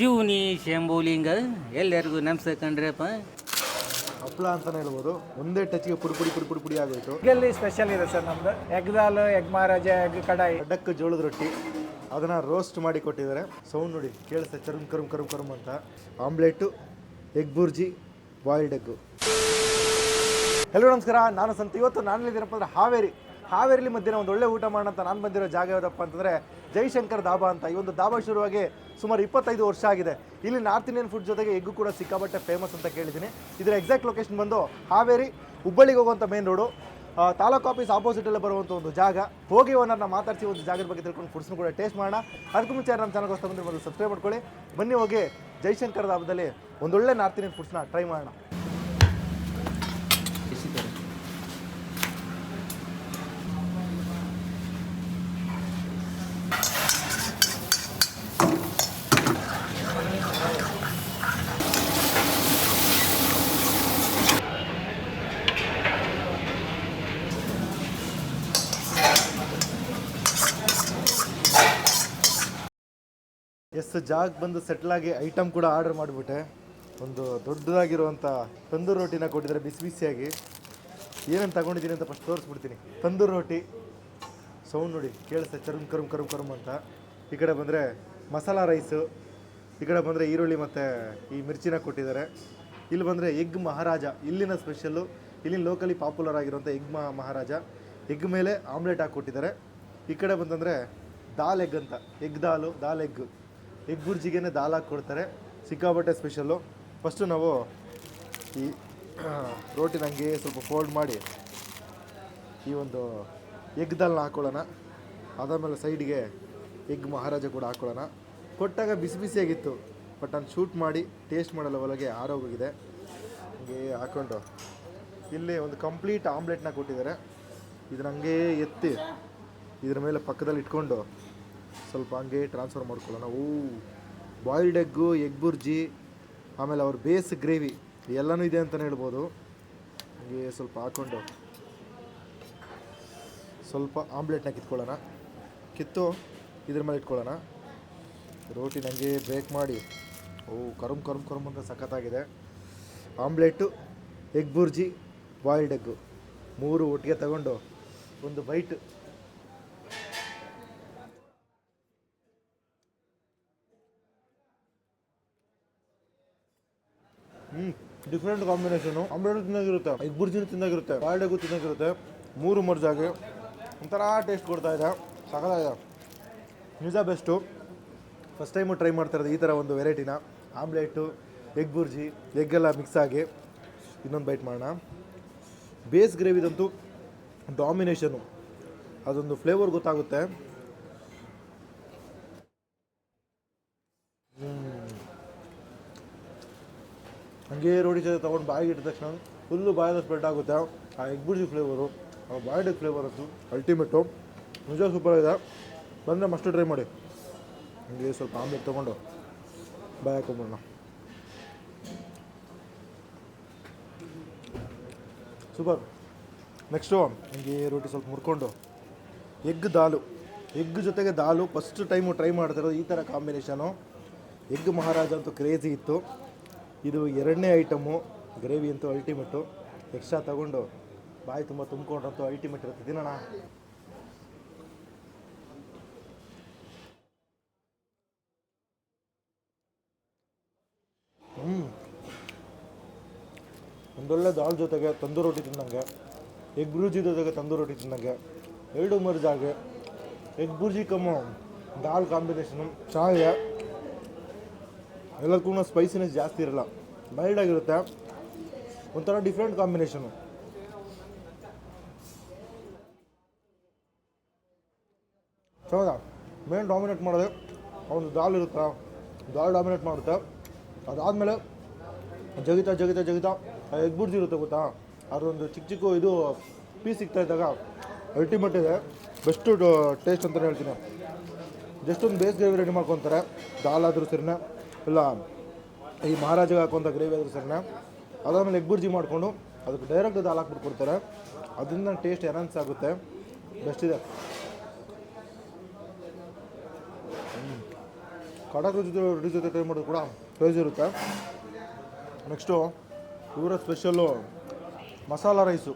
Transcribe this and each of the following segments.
ಶಿವನಿ ಶಂಭುಲಿಂಗ ಎಲ್ಲರಿಗೂ ನಮಸ್ತೆ ಕಣ್ರಪ್ಪ. ಹಪ್ಪಳ ಅಂತಲೇ ಹೇಳ್ಬೋದು. ಒಂದೇ ಟಚ್ಗೆ ಪುಡಿ ಪುಡಿ ಪುಡಿ ಪುಡಿ ಪುಡಿ ಆಗೋಯ್ತು. ಎಗ್ಗಲ್ಲಿ ಸ್ಪೆಷಲ್ ಇದೆ ಸರ್ ನಮ್ದು. ಎಗ್ ದಾಲ್, ಎಗ್ ಮಹಾರಾಜ, ಎಗ್ ಕಡಾಯಿ, ಖಡಕ್ ಜೋಳದ ರೊಟ್ಟಿ ಅದನ್ನು ರೋಸ್ಟ್ ಮಾಡಿ ಕೊಟ್ಟಿದ್ದಾರೆ. ಸೌಂಡ್ ನೋಡಿ ಕೇಳಿಸ್ತೆ, ಚರ್ಮ್ ಕರ್ಮ್ ಕರ್ಮ್ ಕರ್ಮ್ ಅಂತ. Omelette, egg bhurji, boiled egg. ಎಲ್ಲರೂ ನಮಸ್ಕಾರ, ನಾನು ಸಂತ. ಇವತ್ತು ನಾನು ಇದ್ದೀನಪ್ಪ ಅಂದರೆ ಹಾವೇರಿಲಿ ಮಧ್ಯಾಹ್ನ ಒಂದು ಒಳ್ಳೆ ಊಟ ಮಾಡೋಣ ಅಂತ ನಾನು ಬಂದಿರೋ ಜಾಗ ಯಾವುದಪ್ಪ ಅಂತಂದರೆ ಜೈಶಂಕರ್ ಧಾಬಾ ಅಂತ. ಈ ಒಂದು ಧಾಬಾ ಶುರುವಾಗಿ ಸುಮಾರು 25 ವರ್ಷ ಆಗಿದೆ. ಇಲ್ಲಿ ನಾರ್ತ್ ಇಂಡಿಯನ್ ಫುಡ್ ಜೊತೆಗೆ ಎಗ್ಗು ಕೂಡ ಸಿಕ್ಕಾಬಟ್ಟೆ ಫೇಮಸ್ ಅಂತ ಕೇಳಿದ್ದೀನಿ. ಇದರ ಎಕ್ಸಾಕ್ಟ್ ಲೊಕೇಶನ್ ಬಂದು ಹಾವೇರಿ ಹುಬ್ಬಳ್ಳಿಗೆ ಹೋಗುವಂಥ ಮೇನ್ ರೋಡು, ತಾಲೂಕು ಆಫೀಸ್ ಆಪೋಸಿಟಲ್ಲೇ ಬರುವಂಥ ಒಂದು ಜಾಗ. ಹೋಗಿ ಓನರ್ನ ಮಾತಾಡ್ಸಿ ಒಂದು ಜಾಗದ ಬಗ್ಗೆ ತಿಳ್ಕೊಂಡು ಫುಡ್ಸ್ನು ಕೂಡ ಟೇಸ್ಟ್ ಮಾಡೋಣ. ಅದಕ್ಕೂ ಮುಂಚೆ ನಮ್ಮ ಚಾನಲ್ಗೆ ಹೊಸ ಬಂದರೆ ಮೊದಲು ಸಬ್ಸ್ಕ್ರೈಬ್ ಮಾಡ್ಕೊಳ್ಳಿ. ಬನ್ನಿ ಹೋಗಿ ಜೈಶಂಕರ್ ಧಾಬಾದಲ್ಲಿ ಒಂದೊಳ್ಳೆ ನಾರ್ತ್ ಇಂಡಿಯನ್ ಫುಡ್ಸ್ನ ಟ್ರೈ ಮಾಡೋಣ. ಜಾಗ ಬಂದು ಸೆಟ್ಲಾಗಿ ಐಟಮ್ ಕೂಡ ಆರ್ಡರ್ ಮಾಡಿಬಿಟ್ಟೆ. ಒಂದು ದೊಡ್ಡದಾಗಿರುವಂಥ ತಂದೂರು ರೋಟಿನ ಕೊಟ್ಟಿದ್ದಾರೆ ಬಿಸಿ ಬಿಸಿಯಾಗಿ. ಏನೇನು ತಗೊಂಡಿದ್ದೀನಿ ಅಂತ ಫಸ್ಟ್ ತೋರಿಸ್ಬಿಡ್ತೀನಿ. ತಂದೂರು ರೋಟಿ ಸೌಂಡ್ ನೋಡಿ ಕೇಳಿಸ್ತೆ, ಚರ್ಮ್ ಕರ್ಮ್ ಕರ್ಮ್ ಕರ್ಮ್ ಅಂತ. ಈ ಕಡೆ ಬಂದರೆ ಮಸಾಲ ರೈಸು, ಈ ಕಡೆ ಬಂದರೆ ಈರುಳ್ಳಿ ಮತ್ತು ಈ ಮಿರ್ಚಿನ ಕೊಟ್ಟಿದ್ದಾರೆ. ಇಲ್ಲಿ ಬಂದರೆ ಎಗ್ ಮಹಾರಾಜ, ಇಲ್ಲಿನ ಸ್ಪೆಷಲ್ಲು, ಇಲ್ಲಿನ ಲೋಕಲಿ ಪಾಪ್ಯುಲರ್ ಆಗಿರುವಂಥ ಎಗ್ ಮಹಾರಾಜ. ಎಗ್ ಮೇಲೆ ಆಮ್ಲೆಟ್ ಹಾಕ್ಕೊಟ್ಟಿದ್ದಾರೆ. ಈ ಕಡೆ ಬಂತಂದರೆ ದಾಲ್ ಎಗ್ ಅಂತ, ಎಗ್ ದಾಲ್ ಎಗ್, ಎಗ್ ಬುರ್ಜಿಗೆ ದಾಲ್ ಹಾಕಿ ಕೊಡ್ತಾರೆ. ಸಿಕ್ಕಾಬಟ್ಟೆ ಸ್ಪೆಷಲ್ಲು. ಫಸ್ಟು ನಾವು ಈ ರೋಟಿನ ಹಂಗೆ ಸ್ವಲ್ಪ ಫೋಲ್ಡ್ ಮಾಡಿ ಈ ಒಂದು ಎಗ್ ದಾಲ್ನ ಹಾಕ್ಕೊಳ್ಳೋಣ. ಅದಾದಮೇಲೆ ಸೈಡ್ಗೆ ಎಗ್ ಮಹಾರಾಜ ಕೂಡ ಹಾಕ್ಕೊಳ್ಳೋಣ. ಕೊಟ್ಟಾಗ ಬಿಸಿ ಬಿಸಿಯಾಗಿತ್ತು, ಬಟ್ ನಾನು ಶೂಟ್ ಮಾಡಿ ಟೇಸ್ಟ್ ಮಾಡಲ್ಲ ಒಳಗೆ ಆರೋಗೋಗಿದೆ. ಹಂಗೆ ಹಾಕ್ಕೊಂಡು ಇಲ್ಲಿ ಒಂದು ಕಂಪ್ಲೀಟ್ ಆಮ್ಲೆಟ್ನ ಕೊಟ್ಟಿದ್ದಾರೆ. ಇದನ್ನ ಹಂಗೆ ಎತ್ತಿ ಇದ್ರ ಮೇಲೆ ಪಕ್ಕದಲ್ಲಿ ಇಟ್ಕೊಂಡು ಸ್ವಲ್ಪ ಹಂಗೆ ಟ್ರಾನ್ಸ್ಫರ್ ಮಾಡ್ಕೊಳ್ಳೋಣ. ಬಾಯ್ಲ್ಡ್ ಎಗ್ಗು, ಎಗ್ ಬುರ್ಜಿ, ಆಮೇಲೆ ಅವ್ರ ಬೇಸ್ ಗ್ರೇವಿ ಎಲ್ಲನೂ ಇದೆ ಅಂತಲೇ ಹೇಳ್ಬೋದು. ಹಂಗೆ ಸ್ವಲ್ಪ ಹಾಕ್ಕೊಂಡು ಸ್ವಲ್ಪ ಆಮ್ಲೆಟ್ನ ಕಿತ್ಕೊಳ್ಳೋಣ. ಕಿತ್ತು ಇದ್ರ ಮೇಲೆ ಇಟ್ಕೊಳ್ಳೋಣ. ರೋಟಿನ ಹಂಗೆ ಬ್ರೇಕ್ ಮಾಡಿ ಕರುಮ್ ಕರುಮ್ ಕರುಮ್ ಅಂತ ಸಖತ್ತಾಗಿದೆ. Omelette, egg bhurji, boiled egg 3 ಒಟ್ಟಿಗೆ ತಗೊಂಡು ಒಂದು ಬೈಟ್. Different combination. ಆಮ್ಲೆಟ್ ತಿನ್ನಾಗಿರುತ್ತೆ, ಎಗ್ ಬುರ್ಜಿನೂ ತಿನ್ನಾಗಿರುತ್ತೆ, ಬಾಯ್ಲ್ಡ್ ಎಗ್ಗು ತಿನ್ನಾಗಿರುತ್ತೆ. 3 ಮರ್ಜಾಗಿ ಒಂಥರ ಟೇಸ್ಟ್ ಕೊಡ್ತಾ ಇದೆ. ಸಖತ್ತಾಗಿದೆ, ನಿಜ ಬೆಸ್ಟು. ಫಸ್ಟ್ ಟೈಮು ಟ್ರೈ ಮಾಡ್ತಾ ಇರೋದು ಈ ಥರ ಒಂದು ವೆರೈಟಿನ. ಆಮ್ಲೆಟು, ಎಗ್ ಬುರ್ಜಿ, ಎಗ್ಗೆಲ್ಲ ಮಿಕ್ಸ್ ಆಗಿ ಇನ್ನೊಂದು ಬೈಟ್ ಮಾಡೋಣ. ಬೇಸ್ ಗ್ರೇವಿದಂತೂ ಡಾಮಿನೇಷನು, ಅದೊಂದು ಫ್ಲೇವರ್ ಗೊತ್ತಾಗುತ್ತೆ. ಹಂಗೆ ರೋಟಿ ಜೊತೆ ತೊಗೊಂಡು ಬಾಯಿಗೆ ಇಟ್ಟ ತಕ್ಷಣ ಫುಲ್ಲು ಬಾಯಲ್ಲಿ ಸ್ಪ್ರೆಡ್ ಆಗುತ್ತೆ. ಆ ಎಗ್ ಬುರ್ಜಿ ಫ್ಲೇವರು, ಆ ಬಾಯ್ಲ್ಡ್ ಎಗ್ ಫ್ಲೇವರ್ ಅಂತೂ ಅಲ್ಟಿಮೇಟು, ನಿಜ ಸೂಪರ್ ಇದೆ. ಬಂದರೆ ಮಸ್ಟು ಟ್ರೈ ಮಾಡಿ. ಹಂಗೆ ಸ್ವಲ್ಪ ಆಮ್ಲೆಟ್ ತೊಗೊಂಡು ಬಾಯಿ ಹಾಕೊಂಬಿಡೋಣ. ಸೂಪರ್. ನೆಕ್ಸ್ಟು ಹಂಗೆ ರೋಟಿ ಸ್ವಲ್ಪ ಮುರ್ಕೊಂಡು ಎಗ್ ಜೊತೆಗೆ ದಾಲು ಫಸ್ಟ್ ಟೈಮು ಟ್ರೈ ಮಾಡ್ತಿರೋದು ಈ ಥರ ಕಾಂಬಿನೇಷನು. ಎಗ್ ಮಹಾರಾಜ ಅಂತೂ ಕ್ರೇಜಿ ಇತ್ತು. ಇದು 2ನೇ ಐಟಮು. ಗ್ರೇವಿ ಅಂತೂ ಅಲ್ಟಿಮೇಟು. ಎಕ್ಸ್ಟ್ರಾ ತಗೊಂಡು ಬಾಯಿ ತುಂಬ ತುಂಬ್ಕೊಂಡ್ರಂತೂ ಅಲ್ಟಿಮೇಟ್ ಇರುತ್ತೆ. ತಿನ್ನೋಣ. ಒಂದೊಳ್ಳೆ ದಾಲ್ ಜೊತೆಗೆ ತಂದೂರು ರೋಟಿ ತಿನ್ನಂಗೆ, ಎಗ್ ಬುರ್ಜಿ ಜೊತೆಗೆ ತಂದೂರು ರೋಟಿ ತಿನ್ನಂಗೆ, 2 ಮರ್ಜಾಗೆ ಎಗ್ ಬುರ್ಜಿ ಕಮ್ಮು ದಾಲ್ ಕಾಂಬಿನೇಷನು ಚೆನ್ನಾಗಿದೆ. ಎಲ್ಲದಕ್ಕೂ ಸ್ಪೈಸಿನೆಸ್ ಜಾಸ್ತಿ ಇರಲ್ಲ, ಮೈಲ್ಡ್ ಆಗಿರುತ್ತೆ. ಒಂಥರ ಡಿಫ್ರೆಂಟ್ ಕಾಂಬಿನೇಷನು. ಹೌದಾ, ಮೇನ್ ಡಾಮಿನೇಟ್ ಮಾಡೋದೆ ಒಂದು ದಾಲ್ ಇರುತ್ತೆ, ದಾಲ್ ಡಾಮಿನೇಟ್ ಮಾಡುತ್ತೆ. ಅದಾದಮೇಲೆ ಜಗಿತಾ ಎಗ್ ಬುರ್ಜಿ ಇರುತ್ತೆ ಗೊತ್ತಾ, ಅದೊಂದು ಚಿಕ್ಕ ಇದು ಪೀಸ್ ಸಿಗ್ತಾ ಇದ್ದಾಗ ಅಲ್ಟಿಮೇಟ್ ಇದೆ. ಬೆಸ್ಟು ಟೇಸ್ಟ್ ಅಂತಲೇ ಹೇಳ್ತೀನಿ. ಜಸ್ಟ್ ಒಂದು ಬೇಸ್ ಗ್ರೇವಿ ರೆಡಿ ಮಾಡ್ಕೊತಾರೆ. ದಾಲ್ ಆದರೂ ಸರಿನೇ, ಇಲ್ಲ ಈ ಮಹಾರಾಜಗೆ ಹಾಕುವಂಥ ಗ್ರೇವಿ ಆದರೂ ಸರಿನೇ. ಅದಾದಮೇಲೆ ಎಗ್ ಬುರ್ಜಿ ಮಾಡಿಕೊಂಡು ಅದಕ್ಕೆ ಡೈರೆಕ್ಟ್ ದಾಲ್ ಹಾಕ್ಬಿಟ್ಟು ಕೊಡ್ತಾರೆ. ಅದರಿಂದ ಟೇಸ್ಟ್ ಎನನ್ಸ್ ಆಗುತ್ತೆ, ಬೆಸ್ಟ್ ಇದೆ. ಕಡಕ್ ರೊಟ್ಟಿ ಜೊತೆ ಟ್ರೈ ಮಾಡೋದು ಕೂಡ ಕ್ರೇಜ್ ಇರುತ್ತೆ. ನೆಕ್ಸ್ಟು ಇವರ ಸ್ಪೆಷಲ್ಲು ಮಸಾಲ ರೈಸು.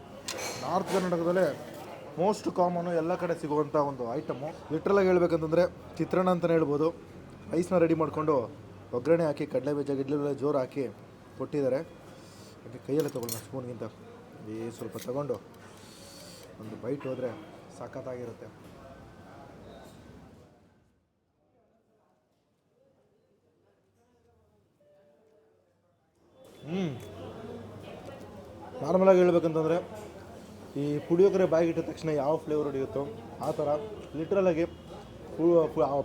ನಾರ್ತ್ ಕರ್ನಾಟಕದಲ್ಲೇ ಮೋಸ್ಟ್ ಕಾಮನು ಎಲ್ಲ ಕಡೆ ಸಿಗುವಂಥ ಒಂದು ಐಟಮು. ಲಿಟ್ರಲಾಗಿ ಹೇಳ್ಬೇಕಂತಂದರೆ ಚಿತ್ರಾನ್ನ ಅಂತಲೇ ಹೇಳ್ಬೋದು. ರೈಸ್ನ ರೆಡಿ ಮಾಡಿಕೊಂಡು ಒಗ್ಗರಣೆ ಹಾಕಿ ಕಡಲೆ ಬೀಜ ಗಿಡ್ಲೆ ಜೋರು ಹಾಕಿ ಕೊಟ್ಟಿದ್ದಾರೆ. ಅದಕ್ಕೆ ಕೈಯಲ್ಲೇ ತೊಗೊಳ್ಳೋಣ ಸ್ಪೂನ್ಗಿಂತ ಸ್ವಲ್ಪ ತಗೊಂಡು ಒಂದು ಬೈಟ್ ಹೋದರೆ ಸಖತ್ತಾಗಿರುತ್ತೆ. ನಾರ್ಮಲಾಗಿ ಹೇಳ್ಬೇಕಂತಂದರೆ ಈ ಪುಳಿಯೋಗರೆ ಬಾಯಿಗೆ ಇಟ್ಟ ತಕ್ಷಣ ಯಾವ ಫ್ಲೇವರ್ ಹೊಡೆಯುತ್ತೋ ಆ ಥರ ಲಿಟ್ರಲಾಗಿ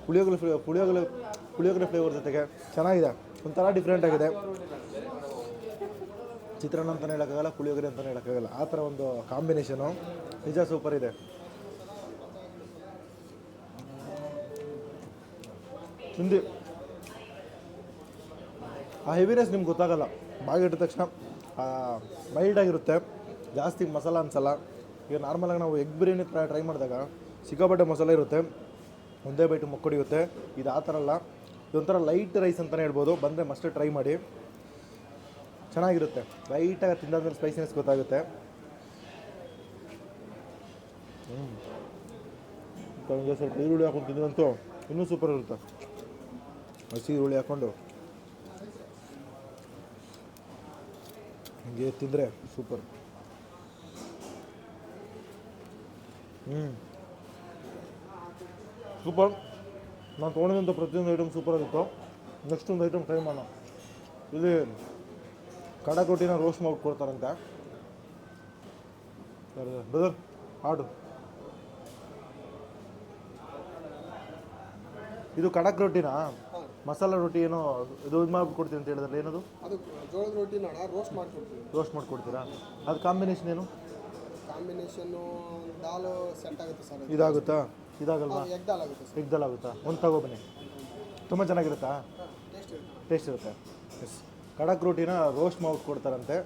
ಪುಳಿಯೋಗರೆ ಫ್ಲೇವರ್ ಜೊತೆಗೆ ಚೆನ್ನಾಗಿದೆ. ಒಂಥರ ಡಿಫ್ರೆಂಟ್ ಆಗಿದೆ. ಚಿತ್ರಾನ್ನ ಅಂತಲೇ ಹೇಳೋಕ್ಕಾಗಲ್ಲ, ಪುಳಿಯೋಗರೆ ಅಂತಲೇ ಹೇಳೋಕ್ಕಾಗಲ್ಲ. ಆ ಥರ ಒಂದು ಕಾಂಬಿನೇಷನು ನಿಜ ಸೂಪರ್ ಇದೆ. ತಿಂದು ಆ ಹೆವಿನೆಸ್ ನಿಮ್ಗೆ ಗೊತ್ತಾಗಲ್ಲ. ಬಾಯಿಗೆ ಇಟ್ಟ ತಕ್ಷಣ ಮೈಲ್ಡಾಗಿರುತ್ತೆ, ಜಾಸ್ತಿ ಮಸಾಲ ಅನಿಸಲ್ಲ. ಈಗ ನಾರ್ಮಲಾಗಿ ನಾವು ಎಗ್ ಬಿರಿಯಾನಿ ಟ್ರೈ ಮಾಡಿದಾಗ ಸಿಕ್ಕಾಪಟ್ಟೆ ಮಸಾಲೆ ಇರುತ್ತೆ, ಒಂದೇ ಬೈಟು ಮೊಕ್ಕಡಿಯುತ್ತೆ. ಇದು ಆ ಥರ ಅಲ್ಲ, ಇದೊಂಥರ ಲೈಟ್ ರೈಸ್ ಅಂತಲೇ ಹೇಳ್ಬೋದು. ಬಂದರೆ ಮಸ್ಟ್ ಟ್ರೈ ಮಾಡಿ, ಚೆನ್ನಾಗಿರುತ್ತೆ. ಲೈಟಾಗಿ ತಿಂದಾದ್ಮೇಲೆ ಸ್ಪೈಸಿನೆಸ್ ಗೊತ್ತಾಗುತ್ತೆ. ಹಂಗೆ ಸ್ವಲ್ಪ ಈರುಳ್ಳಿ ಹಾಕೊಂಡು ತಿಂದಂತೂ ಇನ್ನೂ ಸೂಪರ್ ಇರುತ್ತೆ. ಹಸಿ ಈರುಳ್ಳಿ ಹಾಕ್ಕೊಂಡು ಹಂಗೆ ತಿಂದರೆ ಸೂಪರ್. ಸೂಪರ್. ನಾನು ತೊಗೊಂಡಿದ್ದಂಥ ಪ್ರತಿಯೊಂದು ಐಟಮ್ ಸೂಪರ್ ಆಗಿತ್ತು. ನೆಕ್ಸ್ಟ್ ಒಂದು ಐಟಮ್ ಟ್ರೈ ಮಾಡೋಣ. ಇಲ್ಲಿ ಕಡಕ್ ರೊಟ್ಟಿನ ರೋಸ್ಟ್ ಮಾಡಿ ಕೊಡ್ತಾರಂತೆ. ಬ್ರದರ್ ಆಡು. ಇದು ಕಡಕ್ ರೊಟ್ಟಿನಾ? ಮಸಾಲ ರೊಟ್ಟಿ ಏನೋ ಇದು ಮಾಡ್ಬಿಟ್ಟು ಕೊಡ್ತೀನಿ ಅಂತ ಹೇಳಿದ್ರೆ ಏನದು? ಅದು ಜೋಳದ ರೊಟ್ಟಿ ರೋಸ್ಟ್ ಮಾಡ್ಕೊಡ್ತೀವಿ. ರೋಸ್ಟ್ ಮಾಡಿಕೊಡ್ತೀರಾ? ಅದು ಕಾಂಬಿನೇಷನ್ ಏನು? ಕಾಂಬಿನೇಷನ್ನು ದಾಲು ಸೆಟ್ ಆಗುತ್ತೆ ಸರ್. ಇದಾಗುತ್ತಾ? ಇದಾಗಲ್ವಾ? ಎಗ್ ದಾಲ್ ಆಗುತ್ತೆ ಸರ್. ಎಗ್ ದಾಲ್ ಆಗುತ್ತಾ? ಒಂದು ತಗೊಬನ್ನಿ. ತುಂಬ ಚೆನ್ನಾಗಿರುತ್ತಾ? ಟೇಸ್ಟ್ ಇರುತ್ತೆ. ಎಸ್, ಕಡಕ್ ರೊಟ್ಟಿನ ರೋಸ್ಟ್ ಮಾಡಿ ಕೊಡ್ತಾರಂತೆ.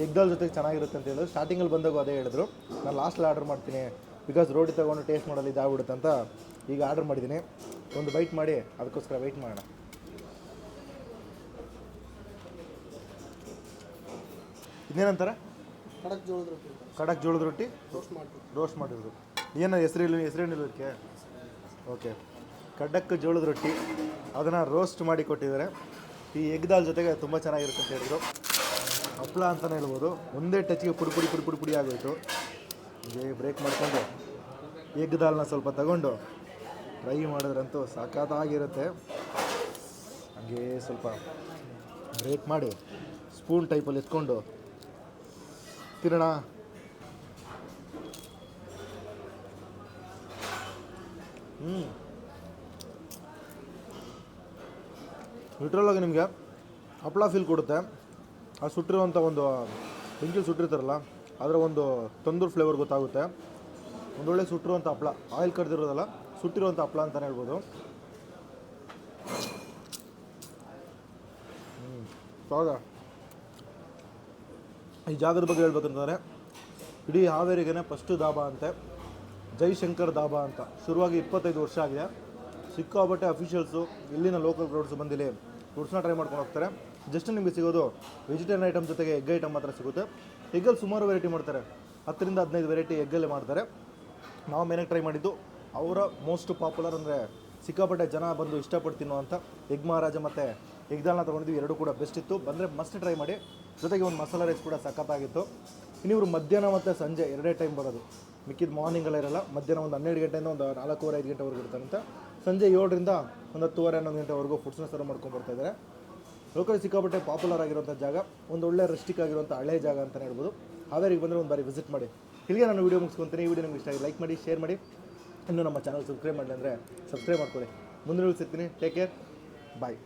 ಎಗ್ ದಾಲ್ ಜೊತೆಗೆ ಚೆನ್ನಾಗಿರುತ್ತೆ ಅಂತ ಹೇಳಿದ್ರು. ಸ್ಟಾರ್ಟಿಂಗಲ್ಲಿ ಬಂದಾಗ ಅದೇ ಹೇಳಿದ್ರು. ನಾನು ಲಾಸ್ಟಲ್ಲಿ ಆರ್ಡರ್ ಮಾಡ್ತೀನಿ ಬಿಕಾಸ್ ರೋಟಿ ತೊಗೊಂಡು ಟೇಸ್ಟ್ ಮಾಡಲು ಇದಾಗ್ಬಿಡುತ್ತೆ ಅಂತ ಈಗ ಆರ್ಡರ್ ಮಾಡಿದ್ದೀನಿ. ಒಂದು ಬೈಟ್ ಮಾಡಿ ಅದಕ್ಕೋಸ್ಕರ ವೆಯ್ಟ್ ಮಾಡೋಣ. ಇನ್ನೇನಂತಾರೆ? ಕಡಕ್ ಜೋಳದ ರೊಟ್ಟಿ. ಕಡಕ್ ಜೋಳದ ರೊಟ್ಟಿ ರೋಸ್ಟ್ ಮಾಡಿದ್ರು. ಏನು ಹೆಸರೇನಿಲ್ಲ ಇದಕ್ಕೆ? ಓಕೆ, ಕಡಕ್ ಜೋಳದ ರೊಟ್ಟಿ ಅದನ್ನು ರೋಸ್ಟ್ ಮಾಡಿ ಕೊಟ್ಟಿದ್ದಾರೆ. ಈ ಎಗ್ ದಾಲ್ ಜೊತೆಗೆ ತುಂಬ ಚೆನ್ನಾಗಿರುತ್ತೆ ಅಂತ ಹೇಳಿದ್ರು. ಹಪ್ಪಳ ಅಂತಲೇ ಹೇಳ್ಬೋದು. ಒಂದೇ ಟಚ್ಗೆ ಪುಡಿ ಆಗೋಯಿತು. ಹೀಗೆ ಬ್ರೇಕ್ ಮಾಡಿಕೊಂಡು ಎಗ್ ದಾಲ್ನ ಸ್ವಲ್ಪ ತಗೊಂಡು ಫ್ರೈ ಮಾಡಿದ್ರಂತೂ ಸಖತ್ತಾಗಿರುತ್ತೆ. ಹಾಗೆ ಸ್ವಲ್ಪ ಬ್ರೇಕ್ ಮಾಡಿ ಸ್ಪೂನ್ ಟೈಪಲ್ಲಿ ಎತ್ಕೊಂಡು ತಿನ್ನೋಣ. ಲಿಟ್ರಲಾಗಿ ನಿಮಗೆ ಹಪ್ಪಳ ಫೀಲ್ ಕೊಡುತ್ತೆ. ಆ ಸುಟ್ಟಿರುವಂಥ ಒಂದು ಬೆಂಕಿಲಿ ಸುಟ್ಟಿರ್ತಾರಲ್ಲ ಅದರ ಒಂದು ತಂದೂರು ಫ್ಲೇವರ್ ಗೊತ್ತಾಗುತ್ತೆ. ಒಂದೊಳ್ಳೆ ಸುಟ್ಟಿರುವಂಥ ಹಪ್ಪಳ, ಆಯಿಲ್ ಕಡ್ದಿರೋದಲ್ಲ, ಸುಟ್ಟಿರುವಂಥ ಹಪ್ಪಳ ಅಂತಲೇ ಹೇಳ್ಬೋದು. ಹೌದಾ? ಈ ಜಾಗದ ಬಗ್ಗೆ ಹೇಳ್ಬೇಕಂತಂದರೆ ಇಡೀ ಹಾವೇರಿಗೇ ಫಸ್ಟು ಧಾಬಾ ಅಂತೆ. ಜೈಶಂಕರ್ ಧಾಬಾ ಅಂತ ಶುರುವಾಗಿ 25 ವರ್ಷ ಆಗಿದೆ. ಸಿಕ್ಕಾಬಟ್ಟೆ ಅಫಿಷಿಯಲ್ಸು, ಇಲ್ಲಿನ ಲೋಕಲ್ ಕ್ರೌಡ್ಸು ಬಂದಿಲ್ಲಿ ಫುಡ್ಸ್ನ ಟ್ರೈ ಮಾಡ್ಕೊಂಡು ಹೋಗ್ತಾರೆ. ಜಸ್ಟ್ ನಿಮಗೆ ಸಿಗೋದು ವೆಜಿಟೇರಿಯನ್ ಐಟಮ್ ಜೊತೆಗೆ ಎಗ್ ಐಟಮ್ ಮಾತ್ರ ಸಿಗುತ್ತೆ. ಎಗ್ಗಲ್ಲಿ ಸುಮಾರು ವೆರೈಟಿ ಮಾಡ್ತಾರೆ, 10 ರಿಂದ 15 ವೆರೈಟಿ ಎಗ್ಗಲ್ಲೇ ಮಾಡ್ತಾರೆ. ನಾವು ಮೇನಾಗಿ ಟ್ರೈ ಮಾಡಿದ್ದು ಅವರ ಮೋಸ್ಟ್ ಪಾಪ್ಯುಲರ್ ಅಂದರೆ ಸಿಕ್ಕಾಪಟ್ಟೆ ಜನ ಬಂದು ಇಷ್ಟಪಟ್ಟು ತಿನ್ನುವಂಥ ಎಗ್ ಮಹಾರಾಜ ಮತ್ತು ಎಗ್ ದಾಲ್ನ ತೊಗೊಂಡಿದ್ವಿ. ಎರಡೂ ಕೂಡ ಬೆಸ್ಟ್ ಇತ್ತು. ಬಂದರೆ ಮಸ್ಟ್ ಟ್ರೈ ಮಾಡಿ. ಜೊತೆಗೆ ಒಂದು ಮಸಾಲ ರೈಸ್ ಕೂಡ ಸಖತ್ತಾಗಿತ್ತು. ಇನ್ನಿವರು ಮಧ್ಯಾಹ್ನ ಮತ್ತು ಸಂಜೆ ಎರಡೇ ಟೈಮ್ ಬರೋದು, ಮಿಕ್ಕಿದ ಮಾರ್ನಿಂಗೆಲ್ಲ ಇರಲ್ಲ. ಮಧ್ಯಾಹ್ನ ಒಂದು 12 ಗಂಟೆಯಿಂದ ಒಂದು 4:15 ಗಂಟೆವರೆಗೂ ಇರ್ತಾರಂತೆ. ಸಂಜೆ 7 ರಿಂದ ಒಂದು 10:30 11 ಗಂಟೆವರೆಗೂ ಫುಡ್ಸ್ನ ಸರ್ವ್ ಮಾಡ್ಕೊಂಡು ಬರ್ತಾಯಿದ್ದಾರೆ. ಲೋಕಲ್ ಸಿಕ್ಕಾಪಟ್ಟೆ ಪಾಪ್ಯುಲರ್ ಆಗಿರುವಂಥ ಜಾಗ, ಒಂದು ಒಳ್ಳೆ ರೆಸ್ಟಿಕ್ ಆಗಿರುವಂಥ ಹಳೆ ಜಾಗ ಅಂತಲೇ ಹೇಳ್ಬೋದು. ಹಾವೇರಿಗೆ ಬಂದರೆ ಒಂದು ಬಾರಿ ವಿಸಿಟ್ ಮಾಡಿ. ಇಲ್ಲಿಗೆ ನಾನು ವೀಡಿಯೋ ಮುಗಿಸ್ಕೊತೀನಿ. ಈ ವಿಡಿಯೋ ನಿಮ್ಗೆ ಇಷ್ಟ ಆಗಿ ಲೈಕ್ ಮಾಡಿ, ಶೇರ್ ಮಾಡಿ. ಇನ್ನೂ ನಮ್ಮ ಚಾನಲ್ ಸಬ್ಸ್ಕ್ರೈಬ್ ಮಾಡಿ ಅಂದರೆ ಸಬ್ಸ್ಕ್ರೈಬ್ ಮಾಡ್ಕೊಳ್ಳಿ. ಮುಂದಿನ ಸಿಗ್ತೀನಿ. ಟೇಕ್ ಕೇರ್, ಬಾಯ್.